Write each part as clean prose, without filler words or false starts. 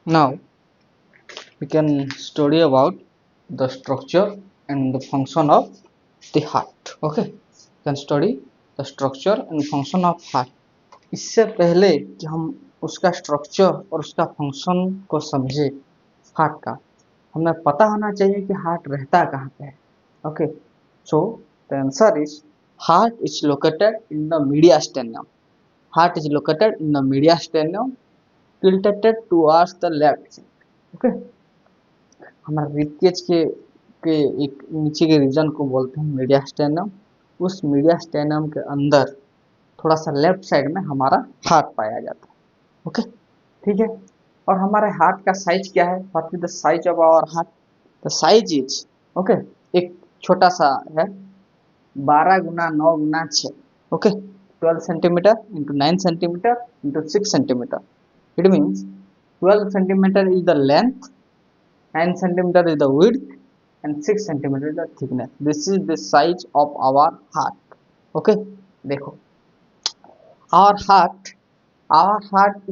Now we can study about the structure and the function of the heart. Okay, we can study the structure and function of heart. इससे पहले कि हम उसका structure और उसका function को समझे हार्ट का, हमें पता होना चाहिए कि हार्ट रहता कहाँ पे है. Okay, so the answer is heart is located in the mediastinum. Heart is located in the mediastinum tilted towards the left side. Okay, हमारा रिबकेज के एक नीचे के रीजन को बोलते हैं मीडियास्टेनम. उस मीडियास्टेनम के अंदर थोड़ा सा लेफ्ट साइड में हमारा हार्ट पाया जाता है. ओके, ठीक है. और हमारे हार्ट का साइज क्या है? What is the size of our heart? The size is okay, एक छोटा सा है 12 × 9 × 6. Okay, 12 centimetre into 9 centimetre into 6 centimetre. It means 12 centimeter is the length, 9 centimeter is the width, and 6 centimeter is the thickness. This is the size of our heart. Okay, देखो, our heart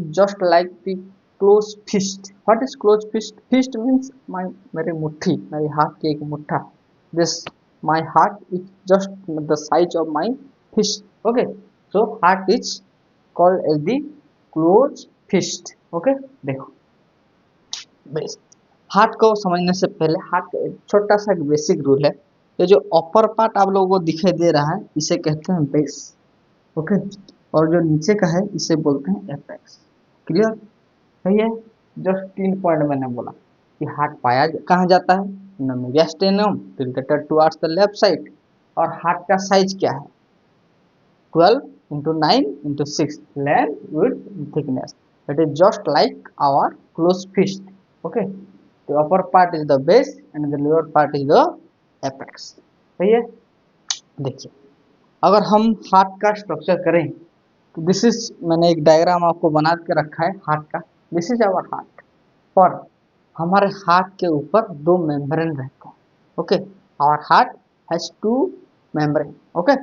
is just like the closed fist. What is closed fist? Fist means मेरी मुट्ठी, मेरी हाथ की एक मुट्ठा. This my heart is just the size of my fist. Okay, so heart is called as the closed fist. Okay, देखो base heart को समझने से पहले हार्ट का एक छोटा सा बेसिक रूल है. ये जो अपर पार्ट आप लोगों को दिखाई दे रहा है इसे कहते हैं बेस. ओके, और जो नीचे का है इसे बोलते हैं एपेक्स. क्लियर? सही है. जस्ट 3 पॉइंट मैंने बोला कि हार्ट पाया कहाँ जाता है? In the mediastinum tilted towards the left side. और हार्ट का साइज क्या है? 12 into 9 into 6, length, width, thickness. It is just like our closed fist. Okay, the upper part is the base and the lower part is the apex. सही है. देखिए, अगर हम heart का स्ट्रक्चर करें तो दिस इज, मैंने एक डायग्राम आपको बना के रखा है हार्ट का. This is our heart. पर हमारे हार्ट के ऊपर 2 मेम्ब्रेन रहते हैं. Okay, our heart has 2 membrane. Okay,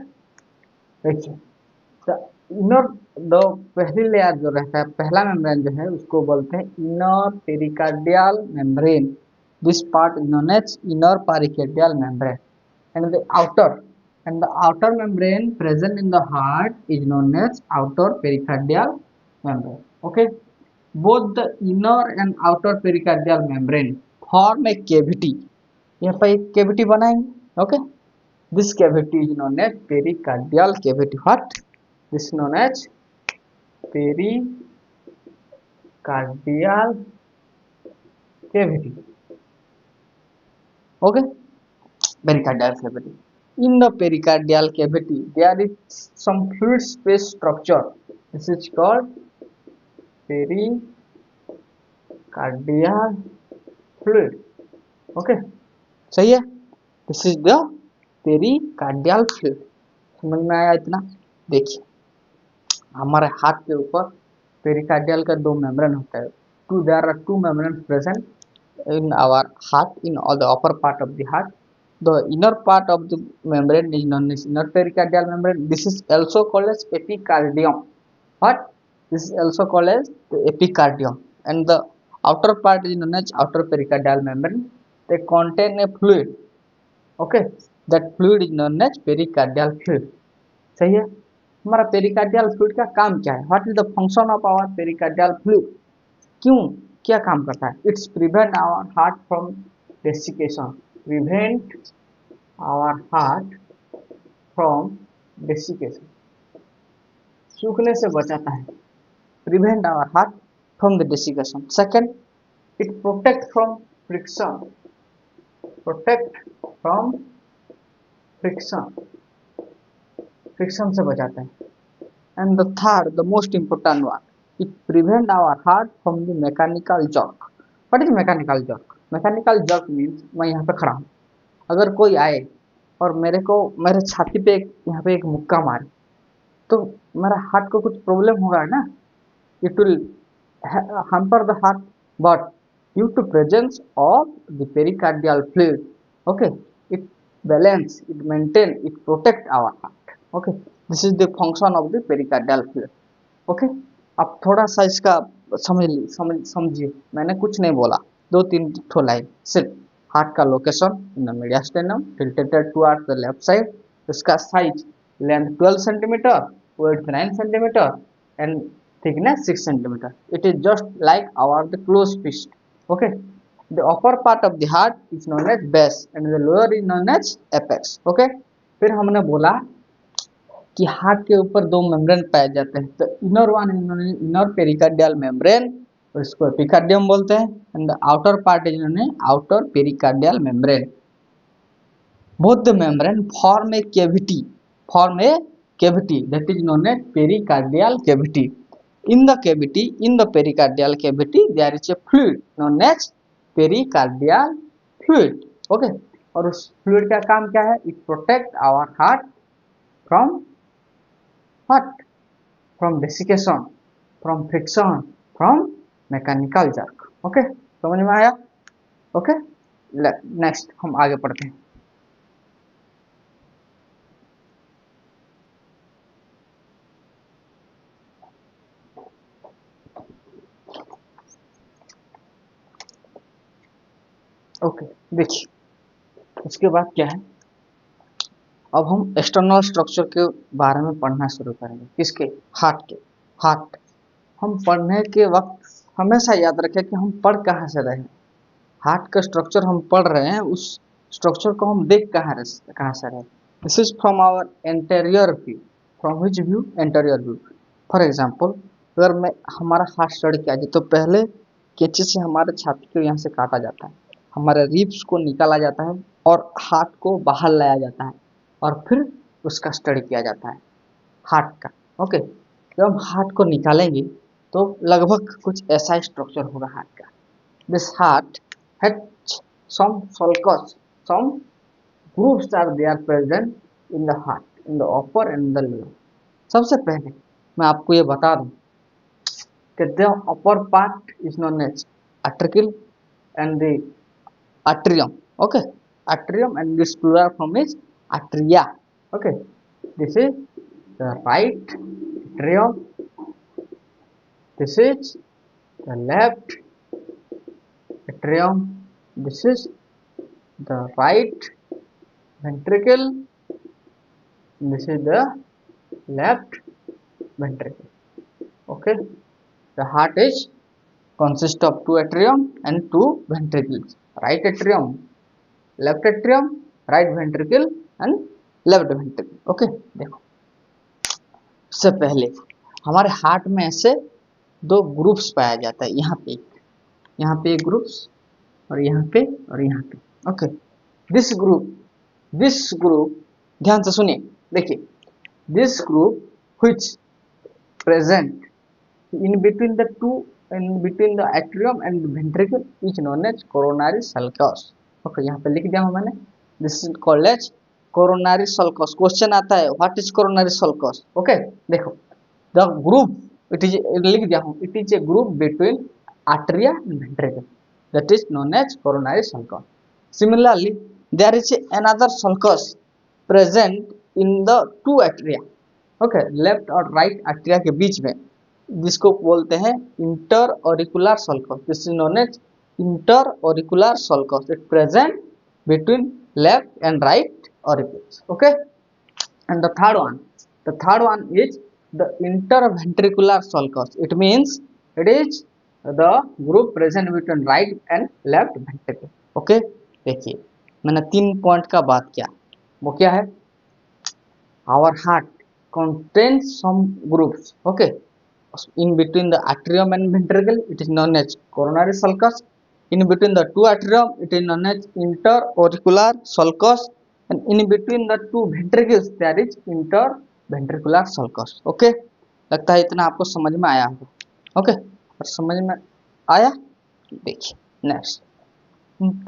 देखिए इनर द पहली लेयर जो रहता है, पहला मेम्ब्रेन जो है उसको बोलते हैं inner pericardial membrane. This part is known as inner pericardial membrane. And the outer membrane present in the heart is known as outer pericardial membrane. Okay, both the inner and outer pericardial membrane form a cavity. यहाँ पर एक cavity बनाएंगे. Okay, this cavity is known as pericardial cavity. What? This is known as pericardial cavity. Okay, pericardial cavity. In the pericardial cavity, there is some fluid space structure. This is called pericardial fluid. Okay, सही है. This is the pericardial fluid. समझ में आया इतना? देखिए, हमारे हाथ के ऊपर पेरिकार्डियल का 2 मेम्ब्रेन होता है. There are 2 membrane present in our heart in all the upper part of the heart. The inner part of the membrane is known as inner pericardial membrane. This is also called as epicardium. What? This is also called as the epicardium. And the outer part is known as outer pericardial membrane. They contain a fluid. Okay, that fluid is known as pericardial fluid. सही है. हमारा pericardial fluid का काम क्या है? What is the function of our pericardial fluid? क्यों, क्या काम करता है? It's prevent our heart from desiccation. Prevent our heart from desiccation, सूखने से बचाता है. Prevent our heart from the desiccation. Second, it protect from friction. Protect from friction, friction से बचाता है. And the third, the most important one, it prevent our heart from the mechanical jerk. What is mechanical jerk? Mechanical jerk means मैं यहाँ पे खड़ा हूँ, अगर कोई आए और मेरे छाती पे यहाँ पे एक मुक्का मारे तो मेरा हार्ट को कुछ प्रॉब्लम होगा ना. It will hamper the heart, but due to presence of the pericardial fluid, okay, it balance, it maintain, it protect our heart. Okay, this is the function of the pericardial fluid. Okay, अब थोड़ा सा इसका समझिए, मैंने कुछ नहीं बोला, 2-3 ठो लाइन सिर्फ। हार्ट का location in the mediastinum, tilted towards the left side, इसका size length 12 centimetre, width 9 centimetre and thickness 6 centimeter. It is just like our the closed fist. Okay. The upper part of the heart is known as base and the lower is known as apex. Okay. फिर हमने बोला कि heart के ऊपर दो membrane पाए जाते हैं, तो inner one inner pericardial membrane, और इसको एपिकार्डियम बोलते हैं, and the outer part is known as outer pericardial membrane. Both the membrane form a cavity that is known as pericardial cavity. In the pericardial cavity, there is a fluid known as pericardial fluid. Okay. और उस fluid का काम क्या है? It protect our heart from what? From desiccation, from friction, from mechanical jerk. Okay. समझ में आया? Okay. Next हम आगे पढ़ते हैं. ओके. देखिए उसके बाद क्या है, अब हम एक्सटर्नल स्ट्रक्चर के बारे में पढ़ना शुरू करेंगे. किसके? हार्ट के. हार्ट हम पढ़ने के वक्त हमेशा याद रखें कि हम पढ़ कहाँ से रहे हैं. हार्ट का स्ट्रक्चर हम पढ़ रहे हैं, उस स्ट्रक्चर को हम देख कहाँ से रहे. This is from our anterior view. From which view? Anterior view. For example, अगर मैं हमारा हार्ट स्टडी किया जाए तो पहले कैंची से हमारे छाती को यहाँ से काटा जाता है, हमारे रिब्स को निकाला जाता है और हार्ट को बाहर लाया जाता है और फिर उसका स्टडी किया जाता है हार्ट का. ओके. जब हम हार्ट को निकालेंगे तो लगभग कुछ ऐसा स्ट्रक्चर होगा हार्ट का. This heart has some sulcus, some grooves are there present in the heart, in the upper and the lower. सबसे पहले मैं आपको ये बता दूं कि the upper part is known as atricle and the atrium. Okay. Atrium and this plural form is atria. Okay. This is the right atrium, this is the left atrium, this is the right ventricle, this is the left ventricle. Okay. The heart is consists of two atrium and two ventricles. Right atrium, left atrium, right ventricle and left ventricle. Okay. देखो सबसे पहले हमारे heart में ऐसे दो groups पाया जाता है. यहाँ पे एक ग्रुप्स और यहाँ पे और यहाँ पे. ओके. दिस ग्रुप ध्यान से सुनिए. देखिए this group which present in between the atrium and ventricle is known as coronary sulcus. Okay. यहाँ पे लिख दिया हूँ मैंने. This is called as coronary sulcus. Question आता है what is coronary sulcus. Okay. देखो द ग्रुप इट इज लिख दिया हूँ. It is a groove between atria and ventricle that is known as coronary sulcus. Similarly, there is another sulcus present in the two atria. Okay, left और right atria के बीच में, जिसको बोलते हैं inter auricular sulcus. This is known as inter auricular sulcus. It present between left and right auricles. Okay. And the third one is the interventricular sulcus. It means it is the group present between right and left ventricle. Okay. देखिए मैंने 3 point का बात किया. वो क्या है? Our heart contains some groups. Okay. In between the atrium and ventricle, it is known as coronary sulcus. In between the two atrium, it is known as interauricular sulcus. And in between the two ventricles, there is interventricular sulcus. Okay. लगता है इतना आपको समझ में आया होगा. Okay. और समझ में आया. देखिए नेक्स्ट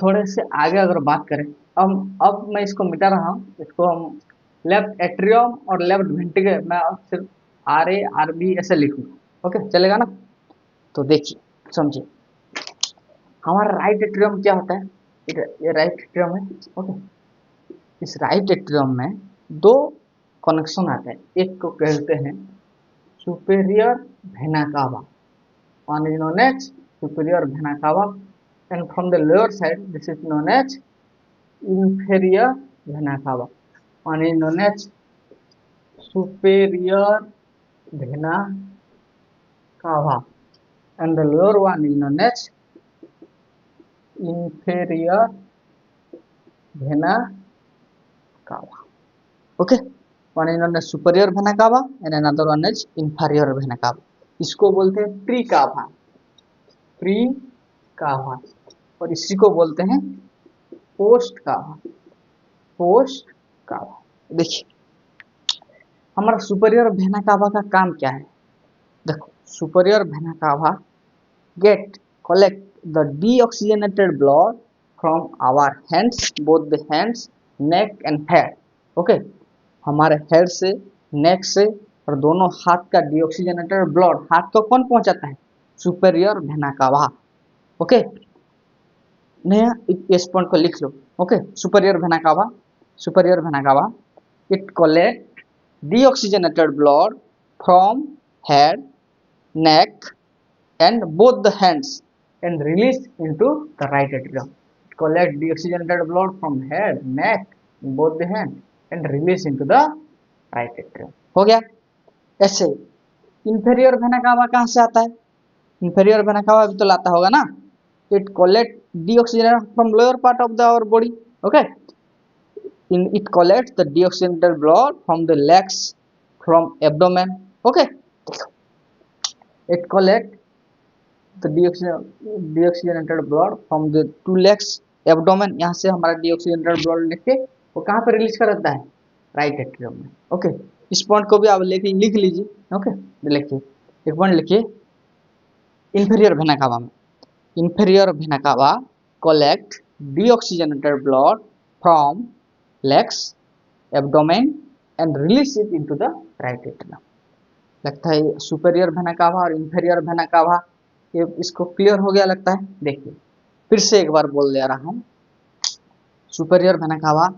थोड़े से आगे अगर बात करें, अब मैं इसको मिटा रहा हूँ. इसको हम लेफ्ट एट्रियम और लेफ्ट वेंट्रिकल मैं अब सिर्फ RA RB ऐसे लिखूंगा. ओके. चलेगा ना. तो देखिए समझिए हमारा राइट एट्रियम क्या होता है. ये राइट एट्रियम है. ओके. इस राइट एट्रियम में दो कनेक्शन आते हैं. एक को कहते हैं superior vena cava one is known as superior vena cava, and from the lower side this is known as inferior vena cava. One is known as superior vena cava, and the lower one is known as inferior vena cava. Okay, one is known as superior vena cava and another one is inferior vena cava. इसको बोलते हैं pre कावा, pre कावा, और इसी को बोलते हैं पोस्ट कावा, पोस्ट कावा. देखिए हमारा सुपीरियर वेना कावा का काम क्या है. देखो superior vena cava get collect the deoxygenated blood from our hands, both the hands, neck and head. Okay, हमारे हेड से, नेक से और दोनों हाथ का डीऑक्सीजनेटेड ब्लड हाथ को कौन पहुंचाता है? सुपीरियर वेना कावा. ओके, नया इस पॉइंट को लिख लो. Okay, superior vena cava, superior vena cava it collect deoxygenated blood from head, neck and both the hands and release into the right atrium. Collect deoxygenated blood from head, neck, both the hands and release into the right atrium. हो गया. ऐसे inferior vena cava कहाँ से आता है? inferior vena cava भी तो लाता होगा ना. It collect deoxygenated from lower part of the our body. Okay. It collects the deoxygenated blood from the legs, from abdomen. Okay, it collects the deoxygenated blood from the two legs, abdomen. यहाँ से हमारा deoxygenated blood लेके वो कहाँ पे release कर देता है? राइट एट्रियम में. ओके, इस पॉइंट को भी आप लिख लीजिए. ओके, लिखिए, एक पॉइंट लिखिए. इंफीरियर वेना कावा में, inferior vena cava collect deoxygenated blood from legs, abdomen and release it into the right atrium. लगता है सुपीरियर वेना कावा और इंफीरियर वेना कावा ये इसको क्लियर हो गया लगता है. देखिए फिर से एक बार बोल दे रहा हूँ. सुपीरियर वेना कावा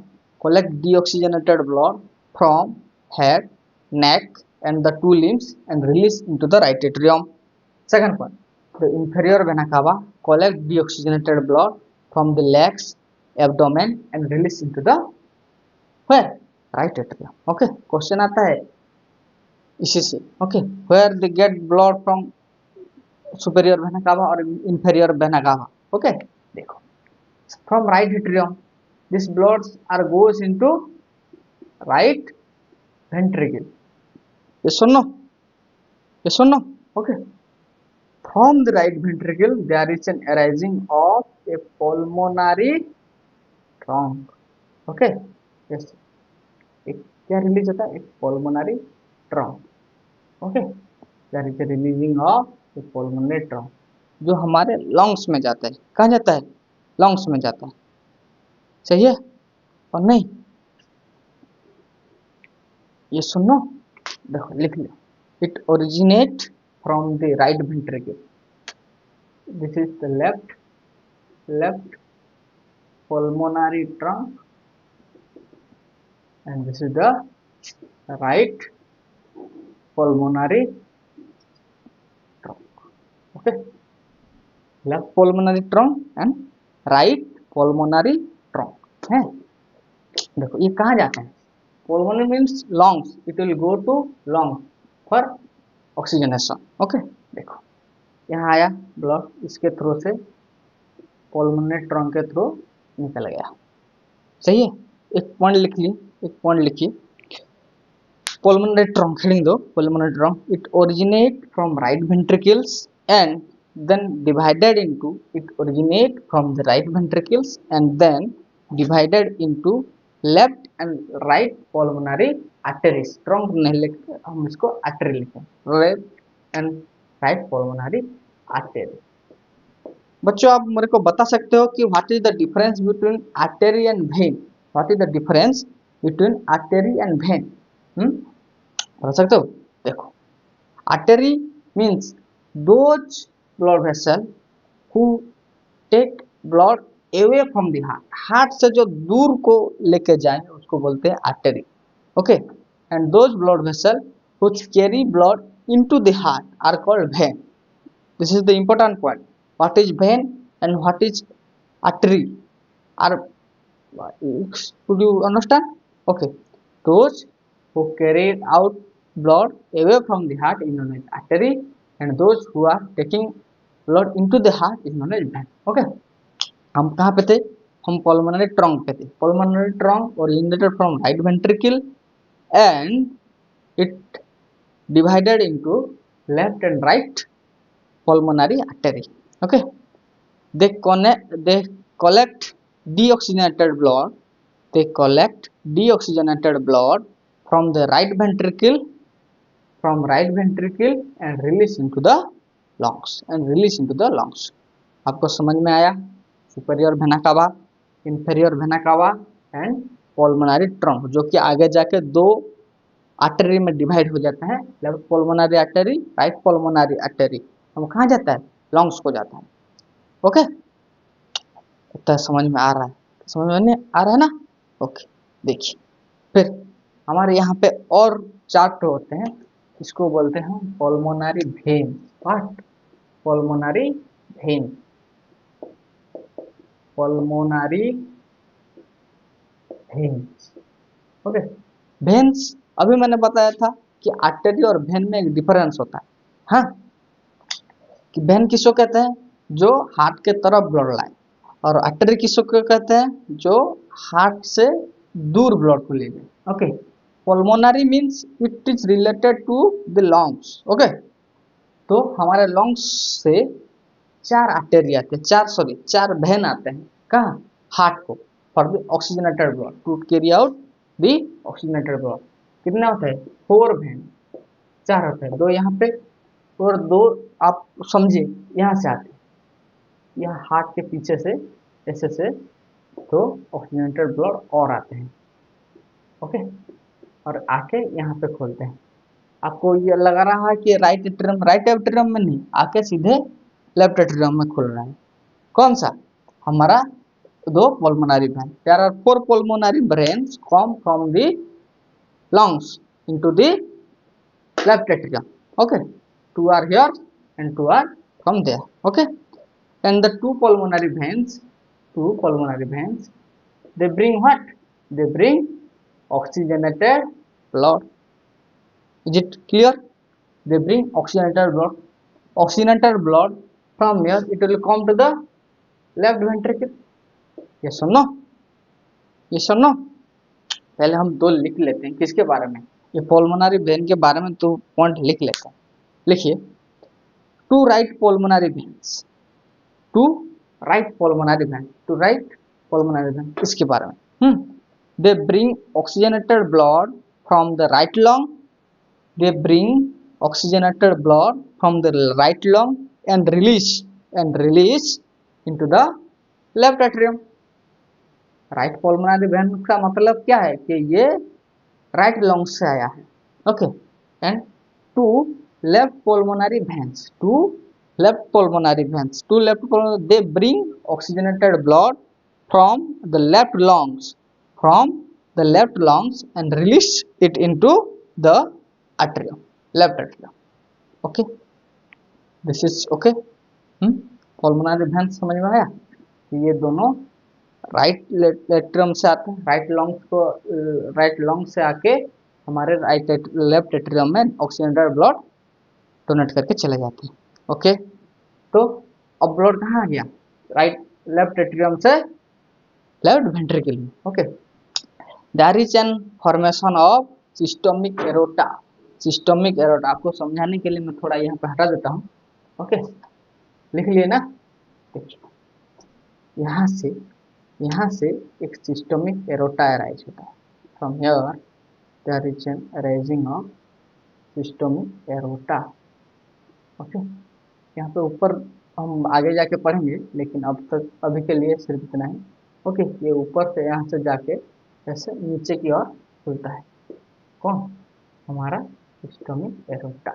collect deoxygenated blood from head, neck and the two limbs and release into the right atrium. Second point, the inferior vena cava collect deoxygenated blood from the legs, abdomen and release into the where? Right atrium. Okay, question आता है इसी से. Okay, where they get blood from superior vena cava or inferior vena cava. Okay, देखो from right atrium this blood are goes into right ventricle. Yes or no? Yes or no? Okay, from the right ventricle there is an arising of a pulmonary trunk. Okay, yes, एक क्या release होता है? एक pulmonary trunk. Okay, there is a releasing of a pulmonary trunk जो हमारे lungs में जाता है. कहाँ जाता है? लंग्स में जाता है. सही है और नहीं? ये सुनो, देखो लिख लो. It originate from the right ventricle. This is the left pulmonary trunk and this is the right pulmonary trunk. Okay, left pulmonary trunk and right pulmonary trunk है. देखो ये कहाँ जाते हैं? pulmonary means lungs, it will go to lungs for oxygenation. Okay, देखो यहाँ आया blood, इसके थ्रू से pulmonary trunk के थ्रू निकल गया. सही है. एक पॉइंट लिख ली, एक पॉइंट लिखिए. pulmonary trunk heading दो. pulmonary trunk it originate from right ventricles and then divided into, it originate from the right ventricles and then divided into left and right pulmonary arteries. trunk नहीं लिखते हम इसको artery लिखते हैं. left and right pulmonary artery. बच्चों आप मेरे को बता सकते हो कि what is the difference between artery and vein? What is the difference between artery and vein? बता सकते हो? देखो artery means those blood vessel who take blood away from the heart. Heart से जो दूर को लेके जाए उसको बोलते हैं artery. Okay, and those blood vessel which carry blood into the heart are called vein. This is the important point. What is vein and what is artery? Are could you understand? Okay, those who carried out blood away from the heart is known as artery, and those who are taking blood into the heart is known as vein. Okay, हम कहाँ पे थे? हम pulmonary trunk पे थे. Pulmonary trunk originated from right ventricle and it divided into left and right pulmonary artery. Okay, they collect deoxygenated blood. They collect deoxygenated blood from the right ventricle and release into the lungs. आपको समझ में आया? Superior vena cava, inferior vena cava and pulmonary trunk, जो कि आगे जाके दो artery में डिवाइड हो जाता है. Left pulmonary artery, right pulmonary artery. हम कहाँ जाता है? लंग्स को जाता है. ओके, इतना समझ में आ रहा है? समझ में नहीं आ रहा है ना? ओके, देखिए फिर हमारे यहाँ पे और चार्ट होते हैं, इसको बोलते हैं pulmonary vein. What? Pulmonary vein. Pulmonary veins. Okay, veins अभी मैंने बताया था कि आर्टरी और वेन में एक डिफरेंस होता है. हाँ, कि वेन किसको कहते हैं? जो हार्ट के तरफ ब्लड लाए. और आर्टरी किसको कहते हैं? जो हार्ट से दूर ब्लड को ले जाए. Okay, pulmonary means it is related to the lungs. Okay, तो हमारे लंग्स से चार आर्टरी आते हैं, चार वेन आते हैं. कहाँ? हार्ट को, for the oxygenated blood, to carry out the oxygenated blood. कितने होते हैं? 4 वेन. 4 होते हैं, 2 यहाँ पे और 2 आप समझिए यहाँ से आते हैं, यहाँ हार्ट के पीछे से ऐसे से 2 ऑक्सीजनेटेड ब्लड और आते हैं. ओके, और आके यहाँ पे खोलते हैं. आपको ये लगा रहा है कि राइट एट्रियम में नहीं, आके सीधे लेफ्ट एट्रियम में खुल रहा है. कौन सा? हमारा 2 pulmonary vein. There are 4 pulmonary veins come from the lungs into the left atrium. Okay, 2 are here and 2 are from there. Okay, and the two pulmonary veins, they bring what? They bring oxygenated blood. Is it clear? They bring oxygenated blood from here. It will come to the left ventricle. Yes or no? Yes or no? पहले हम 2 लिख लेते हैं. किसके बारे में? ये pulmonary vein के बारे में 2 पॉइंट लिख लेते हैं. लिखिए, 2 right pulmonary veins, 2 right pulmonary vein. इसके बारे में they bring oxygenated blood from the right lung. They bring oxygenated blood from the right lung and release into the left atrium. Right pulmonary vein का मतलब क्या है? कि ये right lung से आया है. Okay, and 2 left pulmonary veins, they bring oxygenated blood from the left lungs and release it into the atrium, left atrium. Okay, this is okay. Pulmonary veins समझ में आया? ये दोनों राइट एट्रियम से आते हैं, राइट लंग से आके हमारे लेफ्ट एट्रियम में ऑक्सीजनेटेड ब्लड डोनेट करके चले जाते हैं. ओके, तो अब ब्लड कहाँ आ गया? लेफ्ट एट्रियम से लेफ्ट वेंट्रिकल में. Okay, there is an formation of systemic aorta. आपको समझाने के लिए मैं थोड़ा यहाँ पे हटा देता हूँ. ओके, लिख लिए ना? देखिए, यहाँ से एक सिस्टमिक एरोटा अराइज होता है. From here there is an arising of systemic aorta. Okay, यहाँ पे ऊपर हम आगे जाके पढ़ेंगे, लेकिन अभी के लिए सिर्फ इतना ही. ओके, ये ऊपर से यहाँ से जाके ऐसे नीचे की ओर खुलता है. कौन? हमारा systemic aorta.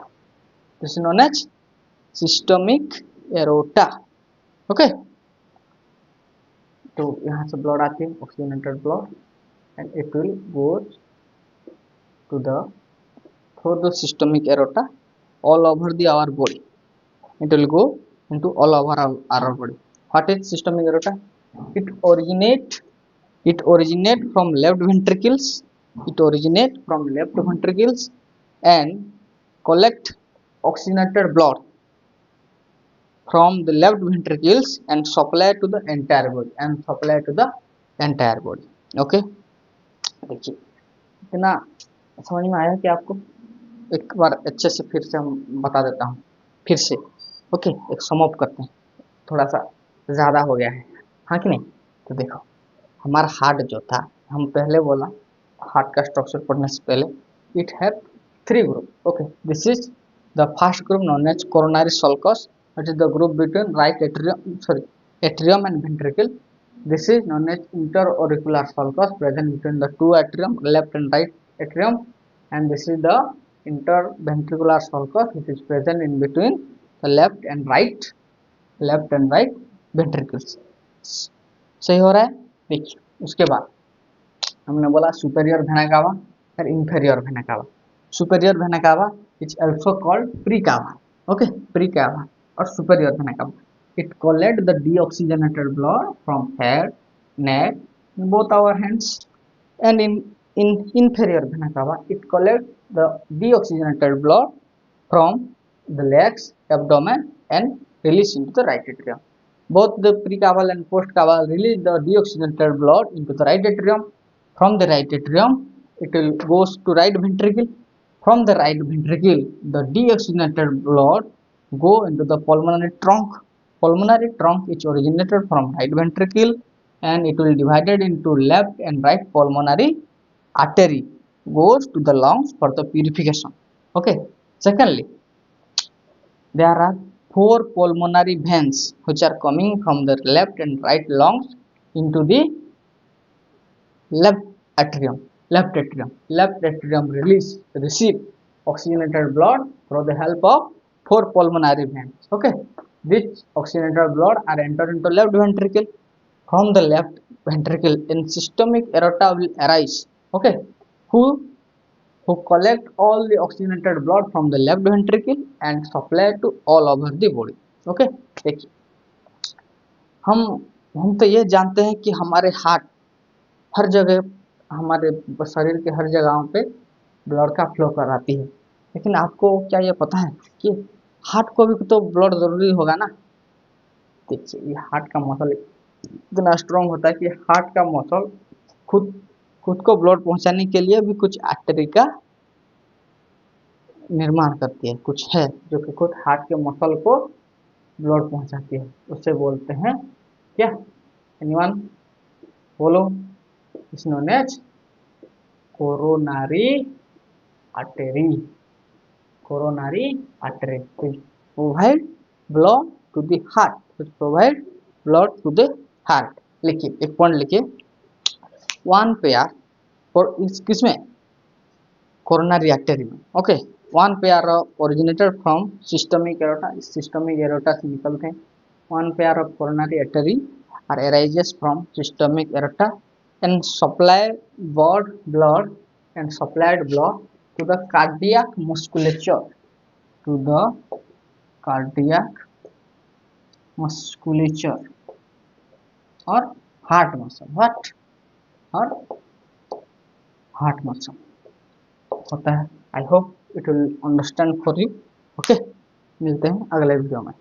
This is known as systemic aorta. Okay, तो यहाँ से ब्लड आती है, oxygenated blood, and it will go to through the systemic aorta all over the our body. It will go into all over our body. What is systemic aorta? It originate it originate from left ventricles. It originate from left ventricles and collect oxygenated blood from the left ventricles and supply to the entire body. Okay, देखिए इतना समझ में आया कि आपको एक बार अच्छे से फिर से हम बता देता हूँ फिर से। ओके, एक सम अप करते हैं, थोड़ा सा ज़्यादा हो गया है, हाँ कि नहीं। तो देखो हमारा हार्ट जो था, हम पहले बोला हार्ट का स्ट्रक्चर पढ़ने से पहले it have 3 group. Okay, this is the first group known as coronary sulcus, it is the group between right atrium and ventricle. This is known as interauricular sulcus present between the two atrium, left and right atrium, and this is the interventricular sulcus which is present in between the left and right ventricles. सही हो रहा है। देखिए उसके बाद हमने बोला superior vena cava और inferior vena cava. Superior vena cava is also called pre कावा। ओके, प्री कावा और superior vena cava, it collect the deoxygenated blood from head, neck, both our hands, and in inferior vena cava it collect the deoxygenated blood from the legs, abdomen, and release into the right atrium. Both the precaval and postcaval release the deoxygenated blood into the right atrium. From the right atrium it will goes to right ventricle. From the right ventricle the deoxygenated blood go into the pulmonary trunk. Pulmonary trunk is originated from right ventricle and it will divided into left and right pulmonary artery, goes to the lungs for the purification. Okay, secondly there are 4 pulmonary veins which are coming from the left and right lungs into the left atrium. Left atrium receive oxygenated blood through the help of 4 pulmonary veins. Okay, which oxygenated blood are entered into left ventricle. From the left ventricle in systemic aorta will arise. Okay, who collect all the oxygenated blood from the left ventricle and supply to all over the body. Okay, देखिए हम तो ये जानते हैं कि हमारे heart हर जगह, हमारे शरीर के हर जगहों पे ब्लड का फ्लो कराती है, लेकिन आपको क्या ये पता है कि हार्ट को भी तो ब्लड जरूरी होगा ना। देखिए ये हार्ट का मसल इतना स्ट्रॉन्ग होता है कि हार्ट का मसल खुद खुद को ब्लड पहुंचाने के लिए भी कुछ आर्टरी का निर्माण करती है, कुछ है जो कि खुद हार्ट के मसल को ब्लड पहुंचाती है, उसे बोलते हैं क्या? एनीवन बोलो? Is known as coronary artery. Coronary artery provide blood to the heart, provide blood to the heart. लिखिए एक पॉइंट लिखिए, वन पेयर और किसमें? कोरोनरी आर्टरी में. Okay, one pair originated from systemic aorta. Systemic aorta से निकलते हैं. One pair of coronary artery are arises from systemic aorta and supply blood and supplied blood to the cardiac musculature, to the cardiac musculature or heart muscle. What? और heart muscle होता है. I hope it will understand for you. Okay, मिलते हैं अगले video में.